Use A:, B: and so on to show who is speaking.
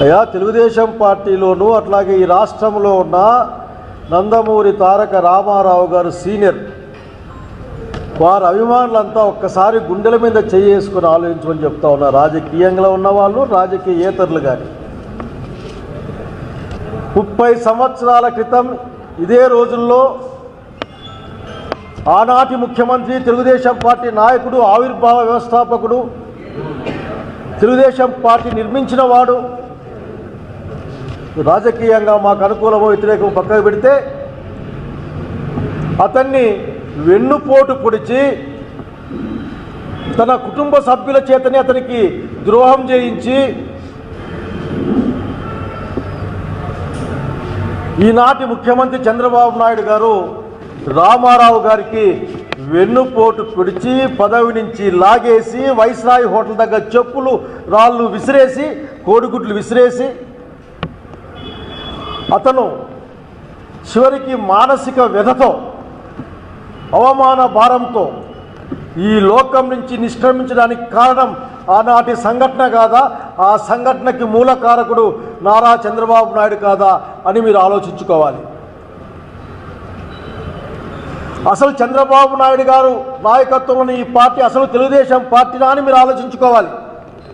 A: అయ్యా, తెలుగుదేశం పార్టీలోనూ అట్లాగే ఈ రాష్ట్రంలో ఉన్న నందమూరి తారక రామారావు గారు సీనియర్, వారి అభిమానులంతా ఒక్కసారి గుండెల మీద చేసుకుని ఆలోచించమని చెప్తా ఉన్నారు. రాజకీయంగా ఉన్నవాళ్ళు, రాజకీయేతరులు కానీ 30 సంవత్సరాల క్రితం ఇదే రోజుల్లో ఆనాటి ముఖ్యమంత్రి, తెలుగుదేశం పార్టీ నాయకుడు, ఆవిర్భావ వ్యవస్థాపకుడు, తెలుగుదేశం పార్టీ నిర్మించిన వాడు, రాజకీయంగా మాకు అనుకూలమో వ్యతిరేకమో పక్కకు పెడితే అతన్ని వెన్నుపోటు పొడిచి తన కుటుంబ సభ్యుల చేతనే అతనికి ద్రోహం చేయించి ఈనాటి ముఖ్యమంత్రి చంద్రబాబు నాయుడు గారు రామారావు గారికి వెన్నుపోటు పొడిచి పదవి నుంచి లాగేసి వైస్రాయ్ హోటల్ దగ్గర చెప్పులు రాళ్ళు విసిరేసి, కోడిగుడ్లు విసిరేసి, అతను చివరికి మానసిక వ్యధతో, అవమాన భారంతో ఈ లోకం నుంచి నిష్క్రమించడానికి కారణం ఆనాటి సంఘటన కాదా? ఆ సంఘటనకి మూల కారకుడు నారా చంద్రబాబు నాయుడు కాదా అని మీరు ఆలోచించుకోవాలి. అసలు చంద్రబాబు నాయుడు గారు నాయకత్వంలోని ఈ పార్టీ అసలు తెలుగుదేశం పార్టీనా అని మీరు ఆలోచించుకోవాలి.